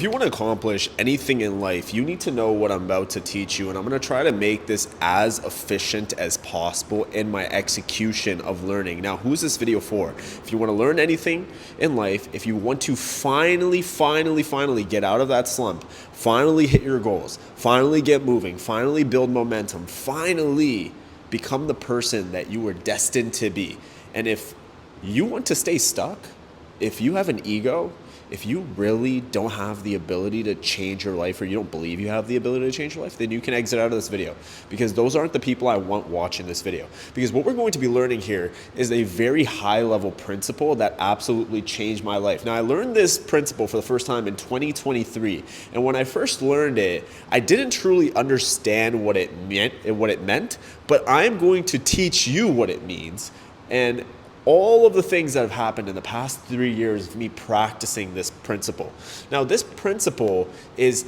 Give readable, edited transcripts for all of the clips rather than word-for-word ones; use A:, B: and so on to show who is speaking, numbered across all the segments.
A: If you want to accomplish anything in life, you need to know what I'm about to teach you, and I'm going to try to make this as efficient as possible in my execution of learning. Now, who's this video for? If you want to learn anything in life, if you want to finally get out of that slump, finally hit your goals, finally get moving, finally build momentum, finally become the person that you were destined to be. And if you want to stay stuck, if you have an ego, if you really don't have the ability to change your life, or you don't believe you have the ability to change your life, then you can exit out of this video, because those aren't the people I want watching this video. Because what we're going to be learning here is a very high level principle that absolutely changed my life. Now, I learned this principle for the first time in 2023. And when I first learned it, I didn't truly understand what it meant, but I'm going to teach you what it means. And all of the things that have happened in the past 3 years of me practicing this principle. Now, this principle is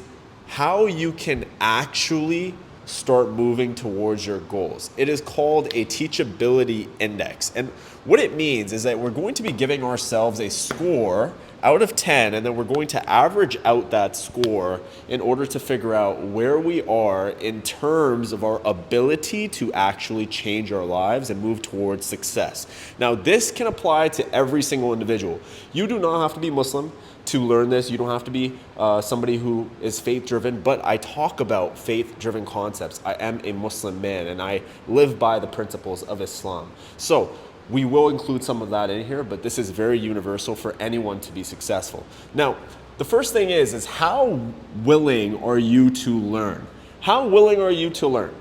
A: how you can actually start moving towards your goals. It is called a teachability index. And what it means is that we're going to be giving ourselves a score out of 10, and then we're going to average out that score in order to figure out where we are in terms of our ability to actually change our lives and move towards success. Now, this can apply to every single individual. You do not have to be Muslim to learn this. You don't have to be somebody who is faith-driven, but I talk about faith-driven concepts. I am a Muslim man, and I live by the principles of Islam. So we will include some of that in here, but this is very universal for anyone to be successful. Now, the first thing is how willing are you to learn? How willing are you to learn?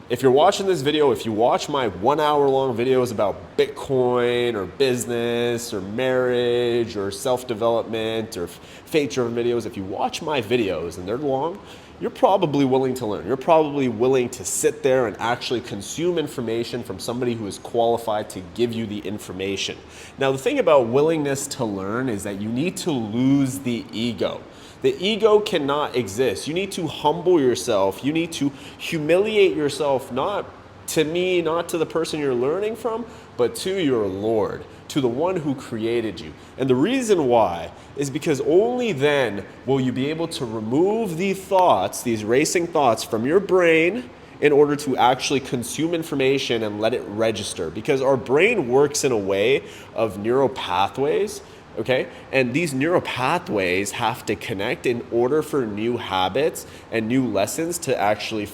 A: If you're watching this video, if you watch my 1 hour long videos about Bitcoin or business or marriage or self-development or faith-driven videos, if you watch my videos and they're long, you're probably willing to learn. You're probably willing to sit there and actually consume information from somebody who is qualified to give you the information. Now, the thing about willingness to learn is that you need to lose the ego. The ego cannot exist. You need to humble yourself. You need to humiliate yourself, not to me, not to the person you're learning from, but to your Lord, to the one who created you. And the reason why is because only then will you be able to remove the thoughts, these racing thoughts from your brain, in order to actually consume information and let it register. Because our brain works in a way of neural pathways. Okay, and these neural pathways have to connect in order for new habits and new lessons to actually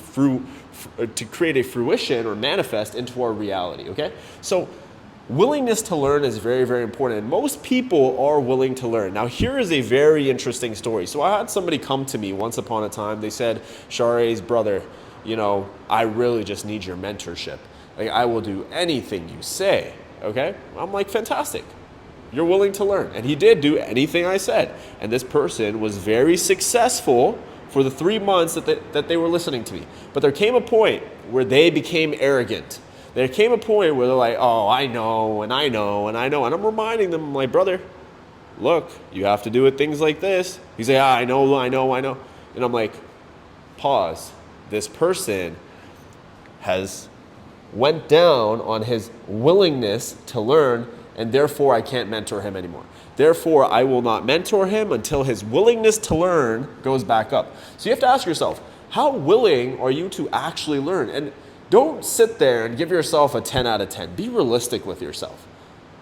A: to create a fruition or manifest into our reality. Okay, so willingness to learn is very, very important. And most people are willing to learn. Now, here is a very interesting story. So I had somebody come to me once upon a time. They said, Share's brother, I really just need your mentorship. Like, I will do anything you say. Okay, I'm like, fantastic. You're willing to learn. And he did do anything I said. And this person was very successful for the 3 months that they were listening to me. But there came a point where they became arrogant. There came a point where they're like, oh, I know, and I know, and I know. And I'm reminding them, my brother, look, you have to do it things like this. He's like, I know. And I'm like, pause. This person has went down on his willingness to learn, and therefore I can't mentor him anymore. Therefore, I will not mentor him until his willingness to learn goes back up. So you have to ask yourself, how willing are you to actually learn? And don't sit there and give yourself a 10 out of 10. Be realistic with yourself.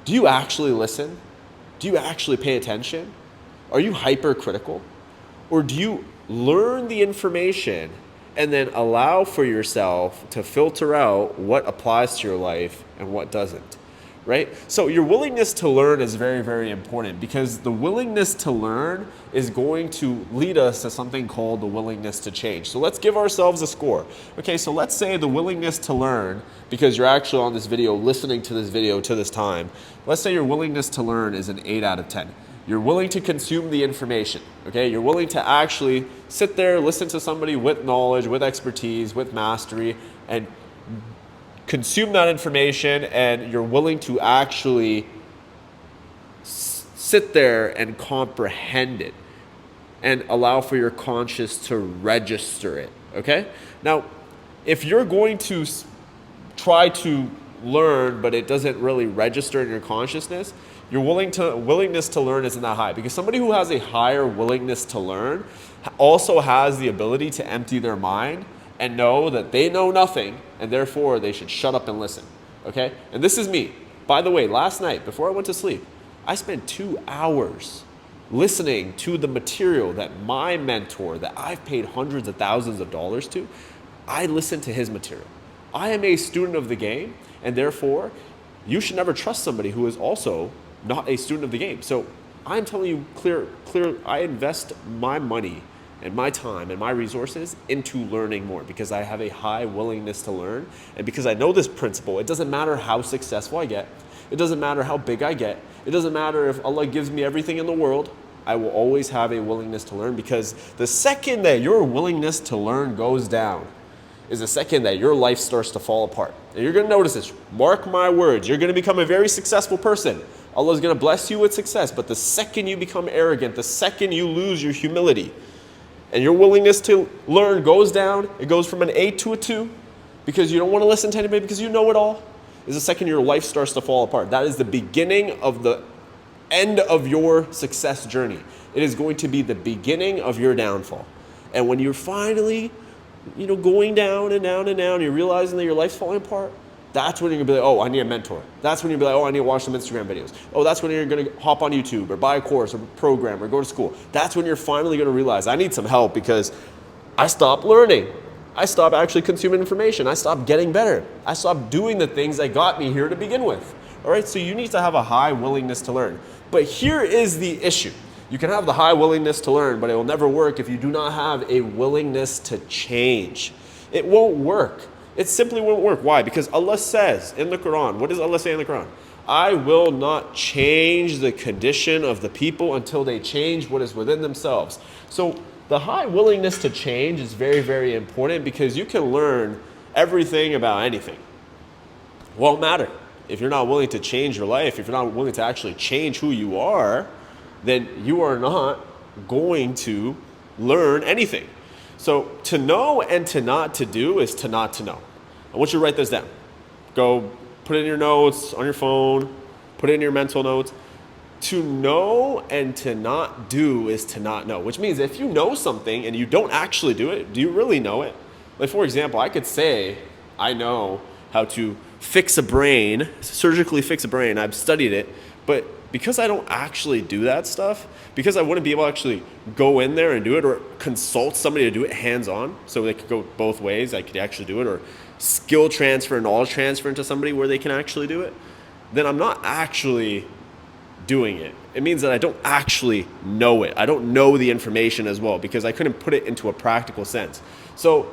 A: Do you actually listen? Do you actually pay attention? Are you hypercritical? Or do you learn the information and then allow for yourself to filter out what applies to your life and what doesn't? Right? So your willingness to learn is very, very important, because the willingness to learn is going to lead us to something called the willingness to change. So let's give ourselves a score. Okay, so let's say the willingness to learn, because you're actually on this video, listening to this video to this time, let's say your willingness to learn is an 8 out of 10. You're willing to consume the information, okay? You're willing to actually sit there, listen to somebody with knowledge, with expertise, with mastery, and consume that information, and you're willing to actually sit there and comprehend it and allow for your conscious to register it, okay? Now, if you're going to try to learn, but it doesn't really register in your consciousness, your willingness to learn isn't that high, because somebody who has a higher willingness to learn also has the ability to empty their mind and know that they know nothing, and therefore they should shut up and listen. Okay? And this is me. By the way, last night before I went to sleep, I spent 2 hours listening to the material that my mentor, that I've paid hundreds of thousands of dollars to, I listened to his material. I am a student of the game, and therefore you should never trust somebody who is also not a student of the game. So I'm telling you clear, I invest my money and my time and my resources into learning more because I have a high willingness to learn, and because I know this principle. It doesn't matter how successful I get. It doesn't matter how big I get. It doesn't matter if Allah gives me everything in the world. I will always have a willingness to learn, because the second that your willingness to learn goes down is the second that your life starts to fall apart. And you're going to notice this. Mark my words. You're going to become a very successful person. Allah is going to bless you with success. But the second you become arrogant, the second you lose your humility, and your willingness to learn goes down, it goes from an 8 to a 2, because you don't want to listen to anybody because you know it all, is the second your life starts to fall apart. That is the beginning of the end of your success journey. It is going to be the beginning of your downfall. And when you're finally, going down and down and down, you're realizing that your life's falling apart, that's when you're going to be like, oh, I need a mentor. That's when you're going to be like, oh, I need to watch some Instagram videos. Oh, that's when you're going to hop on YouTube or buy a course or program or go to school. That's when you're finally going to realize, I need some help, because I stopped learning. I stopped actually consuming information. I stopped getting better. I stopped doing the things that got me here to begin with. All right, so you need to have a high willingness to learn. But here is the issue. You can have the high willingness to learn, but it will never work if you do not have a willingness to change. It won't work. It simply won't work. Why? Because Allah says in the Quran, what does Allah say in the Quran? I will not change the condition of the people until they change what is within themselves. So the high willingness to change is very, very important, because you can learn everything about anything. Won't matter. If you're not willing to change your life, if you're not willing to actually change who you are, then you are not going to learn anything. So to know and to not to do is to not to know. I want you to write this down. Go put it in your notes, on your phone, put it in your mental notes. To know and to not do is to not know, which means if you know something and you don't actually do it, do you really know it? Like, for example, I could say I know how to fix a brain, surgically fix a brain. I've studied it, but because I don't actually do that stuff, because I wouldn't be able to actually go in there and do it, or consult somebody to do it hands-on, so they could go both ways, I could actually do it, or skill transfer, knowledge transfer into somebody where they can actually do it, then I'm not actually doing it. It means that I don't actually know it. I don't know the information as well, because I couldn't put it into a practical sense. So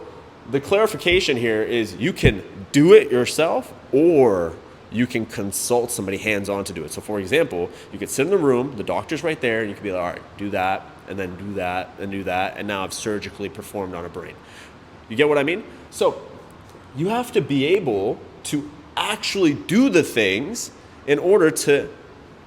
A: the clarification here is you can do it yourself, or you can consult somebody hands-on to do it. So for example, you could sit in the room, the doctor's right there, and you could be like, all right, do that, and then do that, and do that, and now I've surgically performed on a brain. You get what I mean? So you have to be able to actually do the things in order to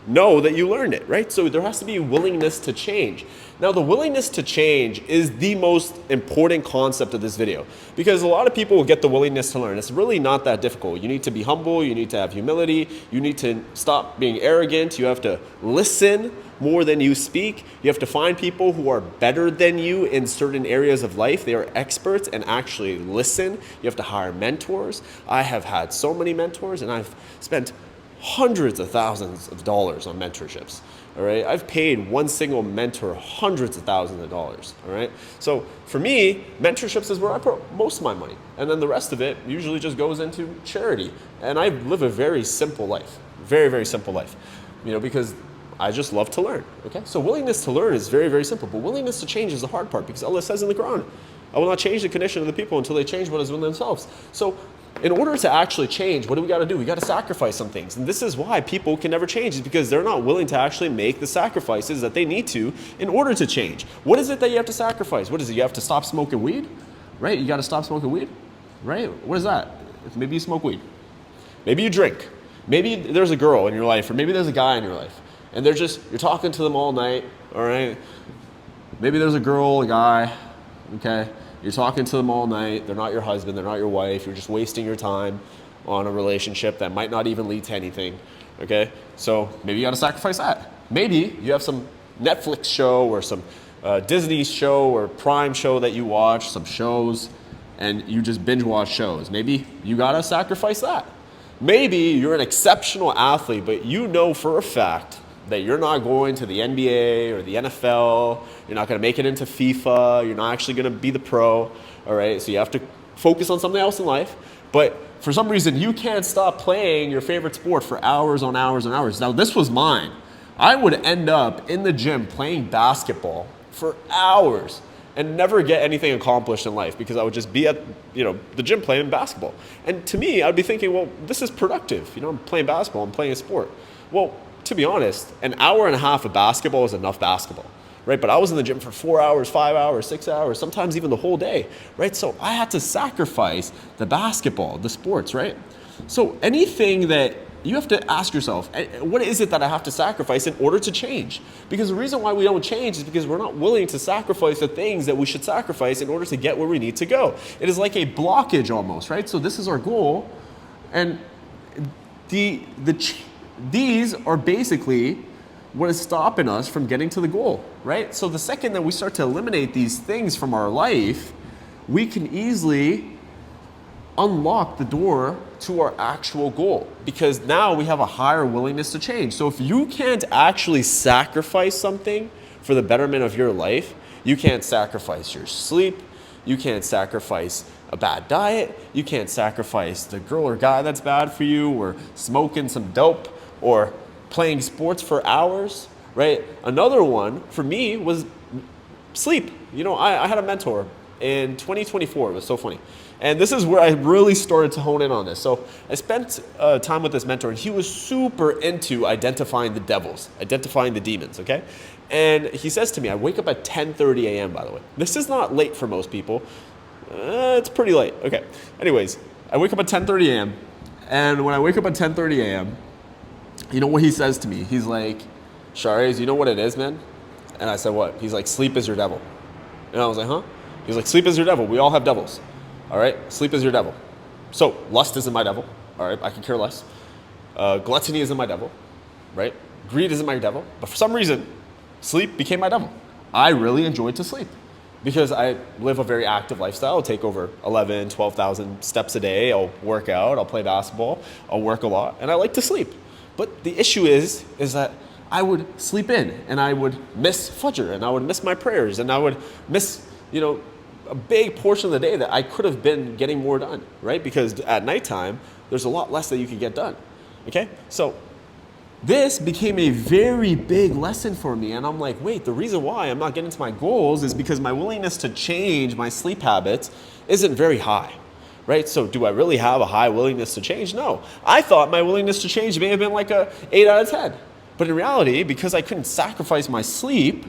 A: know that you learned it, right? So there has to be a willingness to change. Now, the willingness to change is the most important concept of this video, because a lot of people will get the willingness to learn. It's really not that difficult. You need to be humble. You need to have humility. You need to stop being arrogant. You have to listen more than you speak. You have to find people who are better than you in certain areas of life. They are experts, and actually listen. You have to hire mentors. I have had so many mentors, and I've spent hundreds of thousands of dollars on mentorships. All right, I've paid one single mentor hundreds of thousands of dollars. All right, so for me, mentorships is where I put most of my money, and then the rest of it usually just goes into charity. And I live a very simple life, very, very simple life, because I just love to learn. Okay, so willingness to learn is very, very simple, but willingness to change is the hard part, because Allah says in the Quran, I will not change the condition of the people until they change what is within themselves. So in order to actually change, what do we got to do? We got to sacrifice some things. And this is why people can never change, is because they're not willing to actually make the sacrifices that they need to in order to change. What is it that you have to sacrifice? What is it? You have to stop smoking weed, right? You got to stop smoking weed, right? What is that? Maybe you smoke weed. Maybe you drink. Maybe there's a girl in your life, or maybe there's a guy in your life, and you're talking to them all night, all right? Maybe there's a girl, a guy, okay? You're talking to them all night. They're not your husband. They're not your wife. You're just wasting your time on a relationship that might not even lead to anything, Okay, so maybe you got to sacrifice that. Maybe you have some Netflix show or some Disney show or Prime show that you watch, some shows, and you just binge watch shows. Maybe you got to sacrifice that. Maybe you're an exceptional athlete, but you know for a fact that you're not going to the NBA or the NFL, you're not going to make it into FIFA, you're not actually going to be the pro, all right? So you have to focus on something else in life, but for some reason you can't stop playing your favorite sport for hours on hours on hours. Now this was mine. I would end up in the gym playing basketball for hours and never get anything accomplished in life because I would just be at the gym playing basketball. And to me, I'd be thinking, well, this is productive. I'm playing basketball, I'm playing a sport. Well, to be honest, an hour and a half of basketball is enough basketball, right? But I was in the gym for 4 hours, 5 hours, 6 hours, sometimes even the whole day, right? So I had to sacrifice the basketball, the sports, right? So anything that you have to ask yourself, what is it that I have to sacrifice in order to change? Because the reason why we don't change is because we're not willing to sacrifice the things that we should sacrifice in order to get where we need to go. It is like a blockage almost, right? So this is our goal, and these are basically what is stopping us from getting to the goal, right? So the second that we start to eliminate these things from our life, we can easily unlock the door to our actual goal because now we have a higher willingness to change. So if you can't actually sacrifice something for the betterment of your life, you can't sacrifice your sleep, you can't sacrifice a bad diet, you can't sacrifice the girl or guy that's bad for you, or smoking some dope, or playing sports for hours, right? Another one for me was sleep. I had a mentor in 2024. It was so funny. And this is where I really started to hone in on this. So I spent time with this mentor, and he was super into identifying the devils, identifying the demons, okay? And he says to me, I wake up at 10:30 a.m., by the way. This is not late for most people. It's pretty late. Okay. Anyways, I wake up at 10:30 a.m. And when I wake up at 10:30 a.m., you know what he says to me? He's like, Shariz, you know what it is, man? And I said, what? He's like, sleep is your devil. And I was like, huh? He's like, sleep is your devil. We all have devils. All right? Sleep is your devil. So lust isn't my devil. All right? I can care less. Gluttony isn't my devil. Right? Greed isn't my devil. But for some reason, sleep became my devil. I really enjoyed to sleep because I live a very active lifestyle. I'll take over 11, 12,000 steps a day. I'll work out. I'll play basketball. I'll work a lot. And I like to sleep. But the issue is that I would sleep in and I would miss Fajr and I would miss my prayers and I would miss, a big portion of the day that I could have been getting more done, right? Because at nighttime, there's a lot less that you can get done, okay? So this became a very big lesson for me. And I'm like, wait, the reason why I'm not getting to my goals is because my willingness to change my sleep habits isn't very high. Right? So do I really have a high willingness to change? No. I thought my willingness to change may have been like a 8 out of 10. But in reality, because I couldn't sacrifice my sleep,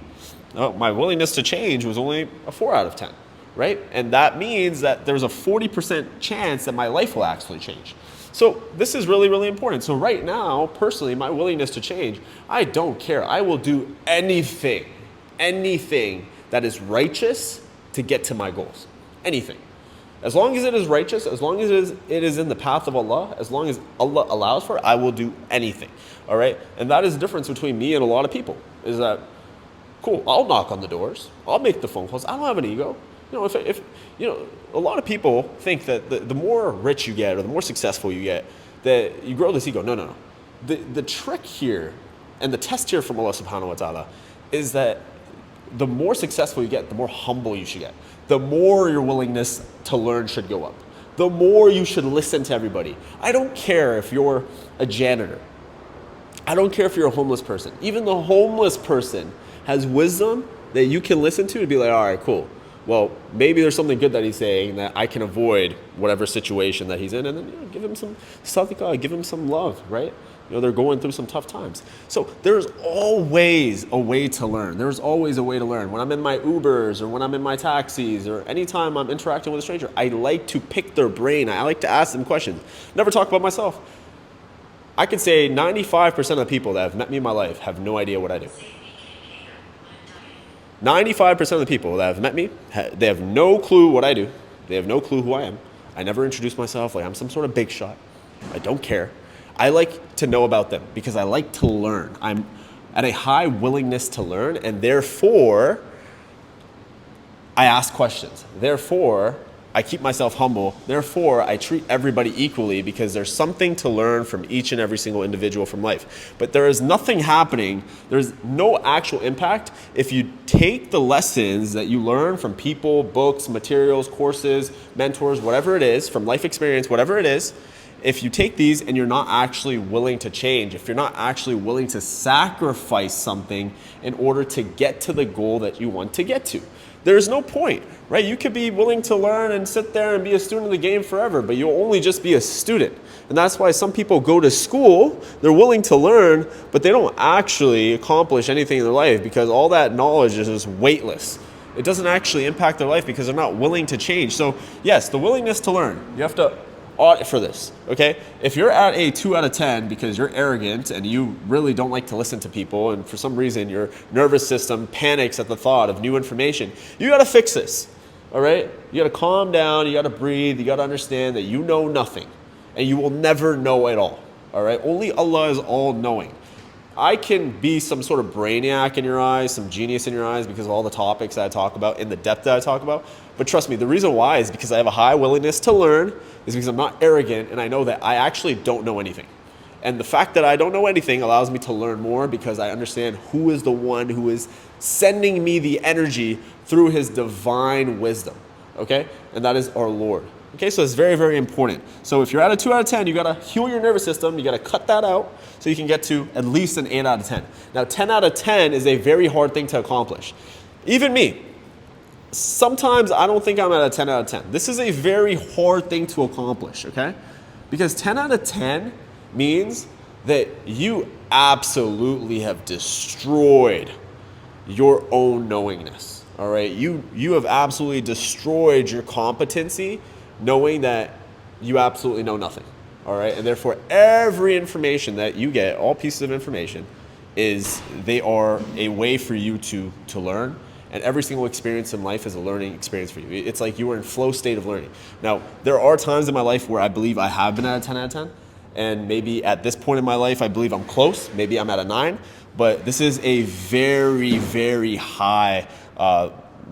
A: my willingness to change was only a 4 out of 10. Right? And that means that there's a 40% chance that my life will actually change. So this is really, really important. So right now, personally, my willingness to change, I don't care. I will do anything that is righteous to get to my goals. Anything. As long as it is righteous, as long as it is in the path of Allah, as long as Allah allows for it, I will do anything. All right? And that is the difference between me and a lot of people, is that, cool, I'll knock on the doors. I'll make the phone calls. I don't have an ego. If a lot of people think that the more rich you get or the more successful you get, that you grow this ego. No. The trick here and the test here from Allah subhanahu wa ta'ala is that the more successful you get, the more humble you should get. The more your willingness to learn should go up. The more you should listen to everybody. I don't care if you're a janitor. I don't care if you're a homeless person. Even the homeless person has wisdom that you can listen to and be like, all right, cool. Well, maybe there's something good that he's saying that I can avoid whatever situation that he's in, and then give him some sadaqah, give him some love, right? They're going through some tough times. So there's always a way to learn. There's always a way to learn. When I'm in my Ubers or when I'm in my taxis or anytime I'm interacting with a stranger, I like to pick their brain. I like to ask them questions. Never talk about myself. I can say 95% of the people that have met me in my life have no idea what I do. 95% of the people that have met me, they have no clue what I do. They have no clue who I am. I never introduce myself like I'm some sort of big shot. I don't care. I like to know about them because I like to learn. I'm at a high willingness to learn, and therefore I ask questions. Therefore, I keep myself humble. Therefore, I treat everybody equally because there's something to learn from each and every single individual from life. But there is nothing happening, there's no actual impact if you take the lessons that you learn from people, books, materials, courses, mentors, whatever it is, from life experience, whatever it is, if you take these and you're not actually willing to change, if you're not actually willing to sacrifice something in order to get to the goal that you want to get to, there's no point, right? You could be willing to learn and sit there and be a student of the game forever, but you'll only just be a student. And that's why some people go to school, they're willing to learn, but they don't actually accomplish anything in their life because all that knowledge is just weightless. It doesn't actually impact their life because they're not willing to change. So yes, the willingness to learn, you have to audit for this, okay? If you're at a 2 out of 10 because you're arrogant and you really don't like to listen to people and for some reason your nervous system panics at the thought of new information, you gotta fix this, all right? You gotta calm down, you gotta breathe, you gotta understand that you know nothing and you will never know it all right? Only Allah is all-knowing. I can be some sort of brainiac in your eyes, some genius in your eyes because of all the topics that I talk about in the depth that I talk about. But trust me, the reason why is because I have a high willingness to learn, is because I'm not arrogant and I know that I actually don't know anything. And the fact that I don't know anything allows me to learn more because I understand who is the one who is sending me the energy through his divine wisdom, okay? And that is our Lord. Okay, so it's very, very important. So if you're at a 2 out of 10, you gotta heal your nervous system, you gotta cut that out so you can get to at least an 8 out of 10. Now 10 out of 10 is a very hard thing to accomplish. Even me, sometimes I don't think I'm at a 10 out of 10. This is a very hard thing to accomplish, okay? Because 10 out of 10 means that you absolutely have destroyed your own knowingness, all right? You have absolutely destroyed your competency knowing that you absolutely know nothing, all right? And therefore, every information that you get, all pieces of information, they are a way for you to learn. And every single experience in life is a learning experience for you. It's like you are in flow state of learning. Now, there are times in my life where I believe I have been at a 10 out of 10. And maybe at this point in my life, I believe I'm close. Maybe I'm at a 9. But this is a very, very high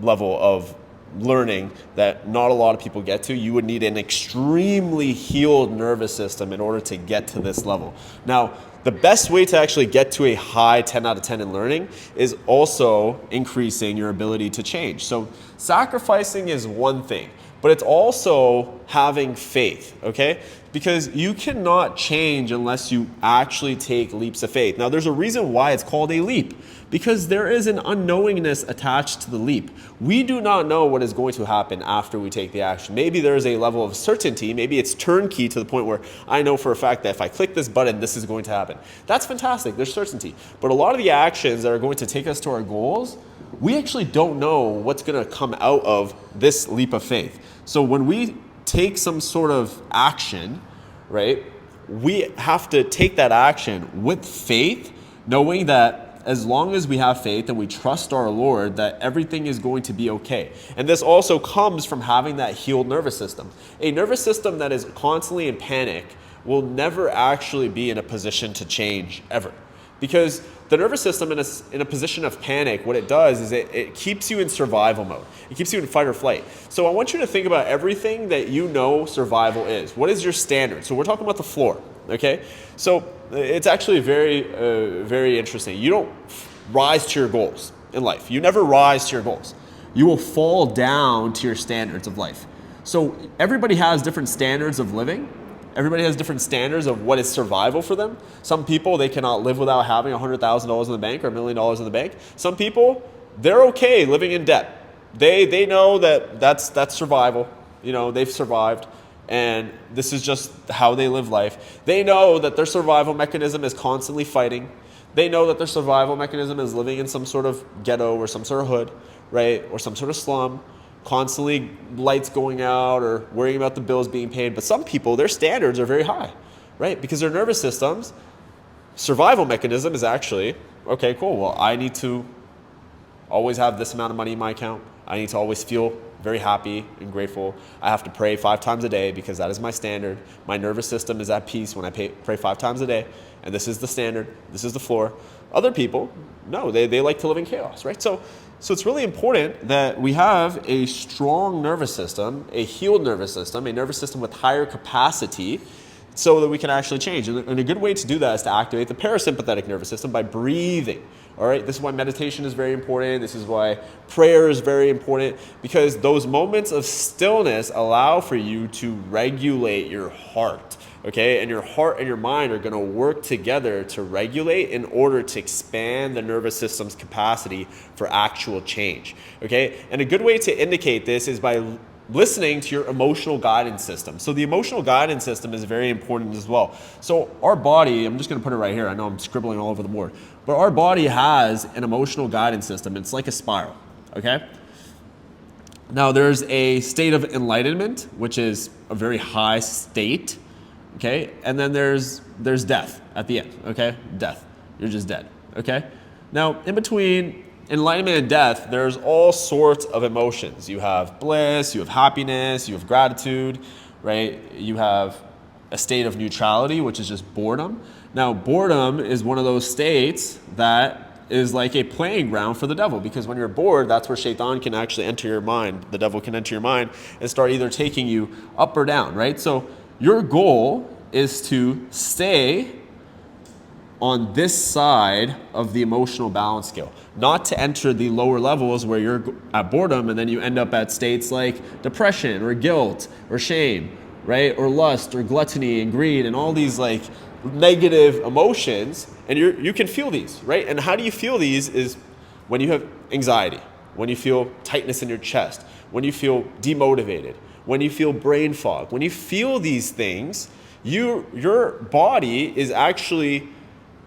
A: level of learning that not a lot of people get to. You would need an extremely healed nervous system in order to get to this level. Now, the best way to actually get to a high 10 out of 10 in learning is also increasing your ability to change. So sacrificing is one thing, but it's also having faith, okay? Because you cannot change unless you actually take leaps of faith. Now, there's a reason why it's called a leap, because there is an unknowingness attached to the leap. We do not know what is going to happen after we take the action. Maybe there is a level of certainty. Maybe it's turnkey to the point where I know for a fact that if I click this button, this is going to happen. That's fantastic. There's certainty. But a lot of the actions that are going to take us to our goals, we actually don't know what's going to come out of this leap of faith. So when we take some sort of action, right, we have to take that action with faith, knowing that as long as we have faith and we trust our Lord, that everything is going to be okay. And this also comes from having that healed nervous system. A nervous system that is constantly in panic will never actually be in a position to change ever. Because the nervous system in a position of panic, what it does is it keeps you in survival mode. It keeps you in fight or flight. So I want you to think about everything that you know survival is. What is your standard? So we're talking about the floor, okay? So it's actually very, very interesting. You don't rise to your goals in life. You never rise to your goals. You will fall down to your standards of life. So everybody has different standards of living. Everybody has different standards of what is survival for them. Some people, they cannot live without having $100,000 in the bank or $1 million in the bank. Some people, they're okay living in debt. They know that that's survival. You know, they've survived. And this is just how they live life. They know that their survival mechanism is constantly fighting. They know that their survival mechanism is living in some sort of ghetto or some sort of hood, right? Or some sort of slum. Constantly lights going out or worrying about the bills being paid. But some people, their standards are very high, right? Because their nervous system's survival mechanism is actually, okay, cool, well, I need to always have this amount of money in my account. I need to always feel very happy and grateful. I have to pray 5 times a day because that is my standard. My nervous system is at peace when I pray 5 times a day, and this is the standard, this is the floor. Other people, no, they like to live in chaos, right? So it's really important that we have a strong nervous system, a healed nervous system, a nervous system with higher capacity, so that we can actually change. And a good way to do that is to activate the parasympathetic nervous system by breathing. All right, this is why meditation is very important. This is why prayer is very important, because those moments of stillness allow for you to regulate your heart. Okay, and your heart and your mind are going to work together to regulate in order to expand the nervous system's capacity for actual change. Okay, and a good way to indicate this is by listening to your emotional guidance system. So the emotional guidance system is very important as well. So our body, I'm just going to put it right here. I know I'm scribbling all over the board, but our body has an emotional guidance system. It's like a spiral, okay? Now there's a state of enlightenment, which is a very high state, okay? And then there's death at the end, okay? Death. You're just dead, okay? Now in between enlightenment and death, there's all sorts of emotions. You have bliss, you have happiness, you have gratitude, right? You have a state of neutrality, which is just boredom. Now, boredom is one of those states that is like a playing ground for the devil, because when you're bored, that's where Shaitan can actually enter your mind. The devil can enter your mind and start either taking you up or down, right? So your goal is to stay on this side of the emotional balance scale, not to enter the lower levels where you're at boredom and then you end up at states like depression or guilt or shame, right? Or lust or gluttony and greed and all these like negative emotions, and you can feel these, right? And how do you feel these is when you have anxiety, when you feel tightness in your chest, when you feel demotivated, when you feel brain fog. When you feel these things, your body is actually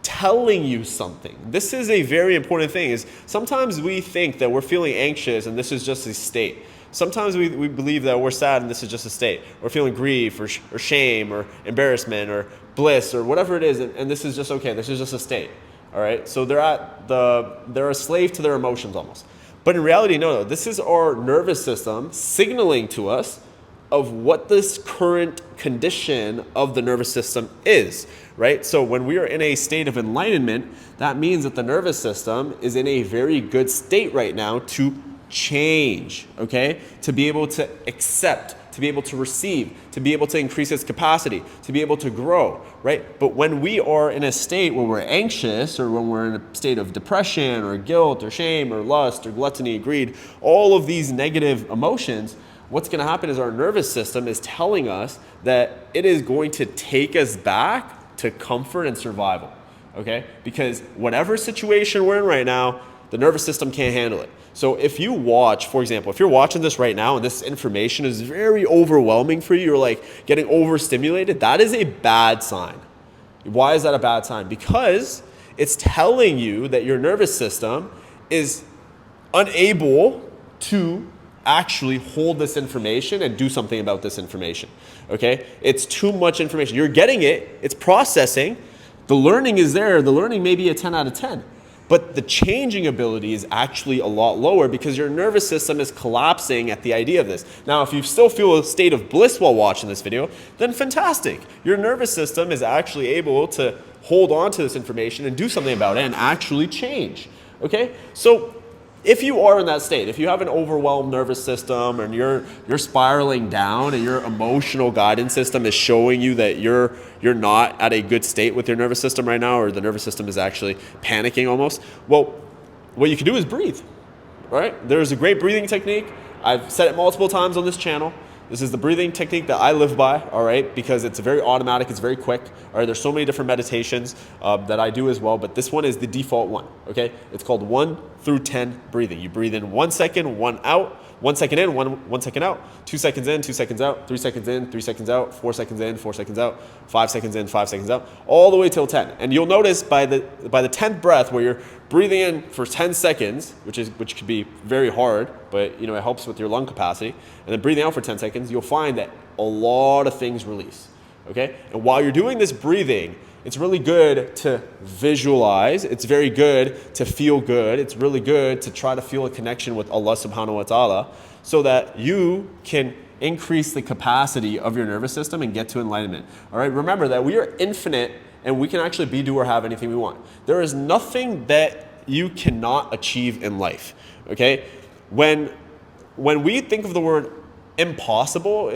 A: telling you something. This is a very important thing. Is sometimes we think that we're feeling anxious and this is just a state. Sometimes we believe that we're sad and this is just a state. We're feeling grief or shame or embarrassment or bliss or whatever it is, and this is just okay. This is just a state. All right. So they're a slave to their emotions almost. But in reality, no. This is our nervous system signaling to us of what this current condition of the nervous system is, right? So when we are in a state of enlightenment, that means that the nervous system is in a very good state right now to change, okay? To be able to accept, to be able to receive, to be able to increase its capacity, to be able to grow, right? But when we are in a state where we're anxious, or when we're in a state of depression or guilt or shame or lust or gluttony, greed, all of these negative emotions, what's going to happen is our nervous system is telling us that it is going to take us back to comfort and survival, okay? Because whatever situation we're in right now, the nervous system can't handle it. So if you watch, for example, if you're watching this right now and this information is very overwhelming for you, you're like getting overstimulated, that is a bad sign. Why is that a bad sign? Because it's telling you that your nervous system is unable to actually hold this information and do something about this information, okay? It's too much information. You're getting it, it's processing, the learning is there, the learning may be a 10 out of 10, but the changing ability is actually a lot lower because your nervous system is collapsing at the idea of this. Now, if you still feel a state of bliss while watching this video, then fantastic. Your nervous system is actually able to hold on to this information and do something about it and actually change, okay? So if you are in that state, if you have an overwhelmed nervous system and you're spiraling down and your emotional guidance system is showing you that you're not at a good state with your nervous system right now, or the nervous system is actually panicking almost, well, what you can do is breathe, right? There's a great breathing technique. I've said it multiple times on this channel. This is the breathing technique that I live by, all right, because it's very automatic, it's very quick, all right? There's so many different meditations that I do as well, but this one is the default one, okay? It's called 1 through 10 breathing. You breathe in 1 second, 1 out, 1 second in, 1 second out, 2 seconds in, 2 seconds out, 3 seconds in, 3 seconds out, 4 seconds in, 4 seconds out, 5 seconds in, 5 seconds out, all the way till 10. And you'll notice by the 10th breath where you're breathing in for 10 seconds, which could be very hard, but it helps with your lung capacity, and then breathing out for 10 seconds, you'll find that a lot of things release, okay? And while you're doing this breathing, It's really good to visualize. It's very good to feel good. It's really good to try to feel a connection with Allah subhanahu wa ta'ala so that you can increase the capacity of your nervous system and get to enlightenment. All right, remember that we are infinite and we can actually be, do, or have anything we want. There is nothing that you cannot achieve in life, okay? When we think of the word impossible,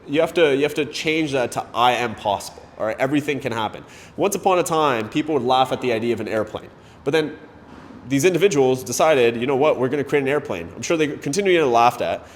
A: you have to change that to I am possible. All right, everything can happen. Once upon a time, people would laugh at the idea of an airplane. But then these individuals decided, you know what, we're going to create an airplane. I'm sure they continue to get laughed at.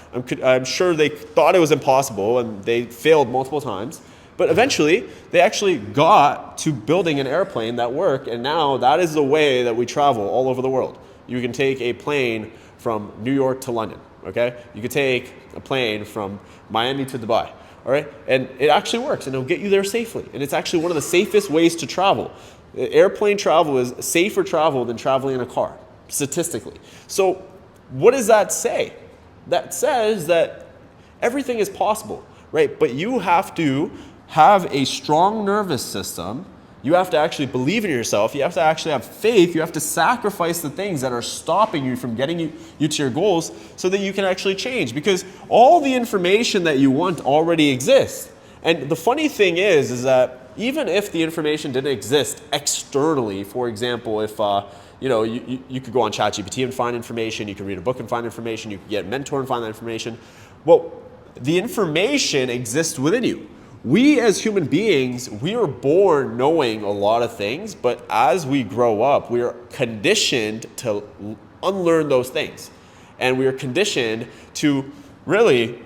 A: I'm sure they thought it was impossible and they failed multiple times. But eventually, they actually got to building an airplane that worked, and now that is the way that we travel all over the world. You can take a plane from New York to London, okay? You could take a plane from Miami to Dubai. All right, and it actually works, and it'll get you there safely. And it's actually one of the safest ways to travel. Airplane travel is safer travel than traveling in a car, statistically. So what does that say? That says that everything is possible, right? But you have to have a strong nervous system. You have to actually believe in yourself. You have to actually have faith. You have to sacrifice the things that are stopping you from getting you to your goals so that you can actually change. Because all the information that you want already exists. And the funny thing is that even if the information didn't exist externally, for example, if you could go on ChatGPT and find information, you could read a book and find information, you could get a mentor and find that information. Well, the information exists within you. We as human beings, we are born knowing a lot of things, but as we grow up, we are conditioned to unlearn those things. And we are conditioned to really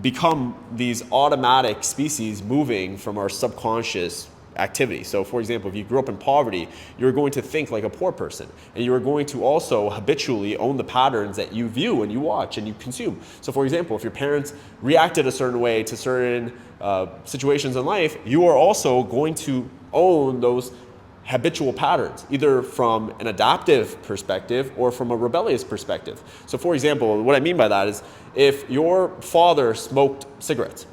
A: become these automatic species moving from our subconscious activity. So for example, if you grew up in poverty, you're going to think like a poor person, and you are going to also habitually own the patterns that you view and you watch and you consume. So for example, if your parents reacted a certain way to certain situations in life, you are also going to own those habitual patterns, either from an adaptive perspective or from a rebellious perspective. So for example, what I mean by that is if your father smoked cigarettes,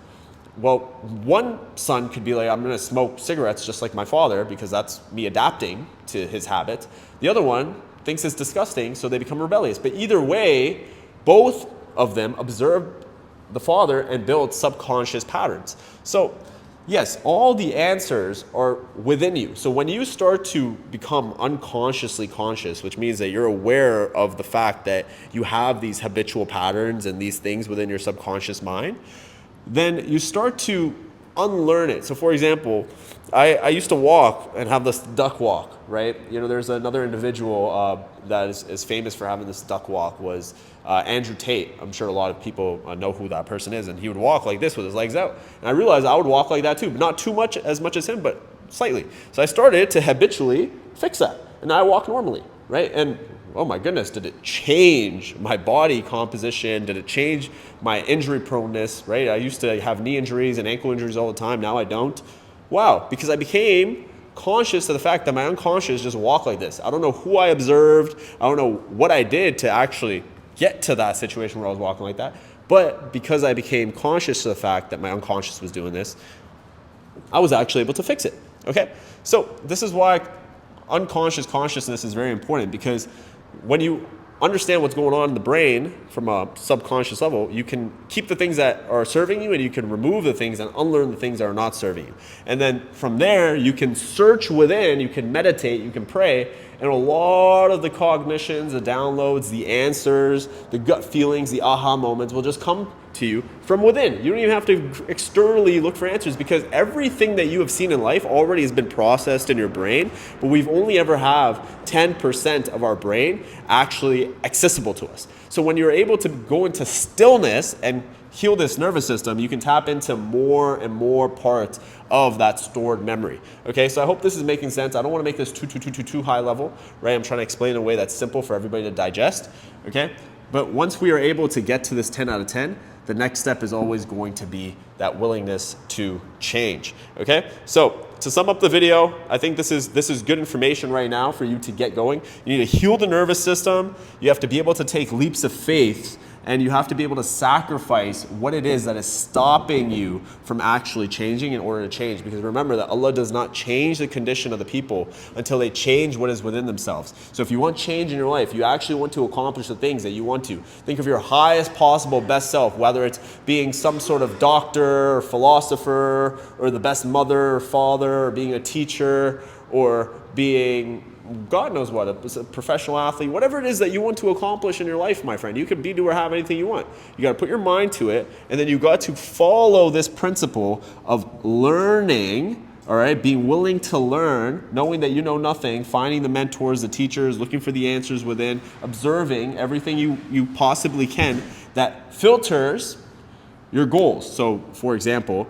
A: well, one son could be like, I'm going to smoke cigarettes just like my father because that's me adapting to his habit. The other one thinks it's disgusting, so they become rebellious. But either way, both of them observe the father and build subconscious patterns. So yes, all the answers are within you. So when you start to become unconsciously conscious, which means that you're aware of the fact that you have these habitual patterns and these things within your subconscious mind, then you start to unlearn it. So for example, I used to walk and have this duck walk, right? You know, there's another individual that is famous for having this duck walk was Andrew Tate. I'm sure a lot of people know who that person is, and he would walk like this with his legs out. And I realized I would walk like that too, but not too much as much as him, but slightly. So I started to habitually fix that, and now I walk normally, right? And oh my goodness, did it change my body composition? Did it change my injury proneness, right? I used to have knee injuries and ankle injuries all the time. Now I don't. Wow, because I became conscious of the fact that my unconscious just walked like this. I don't know who I observed. I don't know what I did to actually get to that situation where I was walking like that. But because I became conscious of the fact that my unconscious was doing this, I was actually able to fix it, okay? So this is why unconscious consciousness is very important, because when you understand what's going on in the brain from a subconscious level, you can keep the things that are serving you and you can remove the things and unlearn the things that are not serving you. And then from there, you can search within, you can meditate, you can pray, and a lot of the cognitions, the downloads, the answers, the gut feelings, the aha moments will just come to you from within. You don't even have to externally look for answers, because everything that you have seen in life already has been processed in your brain, but we've only ever have 10% of our brain actually accessible to us. So when you're able to go into stillness and heal this nervous system, you can tap into more and more parts of that stored memory. Okay, so I hope this is making sense. I don't want to make this too high level, right? I'm trying to explain in a way that's simple for everybody to digest, okay? But once we are able to get to this 10 out of 10, the next step is always going to be that willingness to change, okay? So to sum up the video, I think this is good information right now for you to get going. You need to heal the nervous system. You have to be able to take leaps of faith and you have to be able to sacrifice what it is that is stopping you from actually changing in order to change. Because remember that Allah does not change the condition of the people until they change what is within themselves. So if you want change in your life, you actually want to accomplish the things that you want to. Think of your highest possible best self, whether it's being some sort of doctor or philosopher, or the best mother or father, or being a teacher, or being God knows what, a professional athlete, whatever it is that you want to accomplish in your life, my friend. You can be, do, or have anything you want. You got to put your mind to it, and then you got to follow this principle of learning, all right, being willing to learn, knowing that you know nothing, finding the mentors, the teachers, looking for the answers within, observing everything you possibly can that filters your goals. So, for example,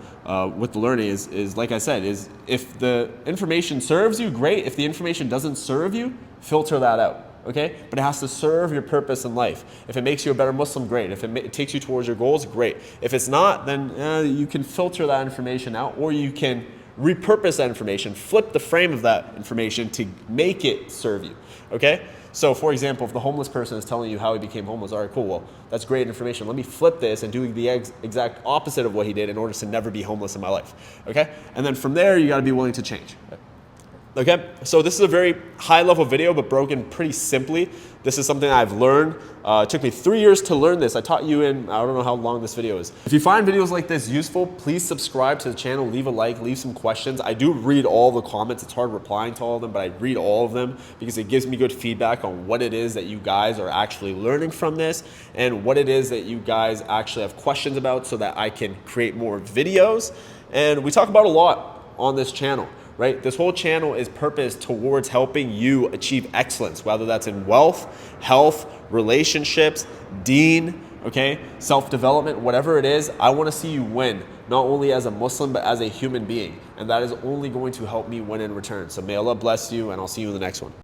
A: with the learning is like I said, is if the information serves you, great. If the information doesn't serve you, filter that out. Okay? But it has to serve your purpose in life. If it makes you a better Muslim, great. If it takes you towards your goals, great. If it's not, then you can filter that information out, or you can repurpose that information, flip the frame of that information to make it serve you. Okay? So, for example, if the homeless person is telling you how he became homeless, all right, cool, well, that's great information. Let me flip this and do the exact opposite of what he did in order to never be homeless in my life, okay? And then from there, you gotta be willing to change. Okay, so this is a very high level video, but broken pretty simply. This is something I've learned. It took me 3 years to learn this. I taught you in, I don't know how long this video is. If you find videos like this useful, please subscribe to the channel, leave a like, leave some questions. I do read all the comments. It's hard replying to all of them, but I read all of them because it gives me good feedback on what it is that you guys are actually learning from this and what it is that you guys actually have questions about so that I can create more videos. And we talk about a lot on this channel. Right? This whole channel is purposed towards helping you achieve excellence, whether that's in wealth, health, relationships, deen, okay, self-development, whatever it is. I want to see you win, not only as a Muslim, but as a human being. And that is only going to help me win in return. So may Allah bless you, and I'll see you in the next one.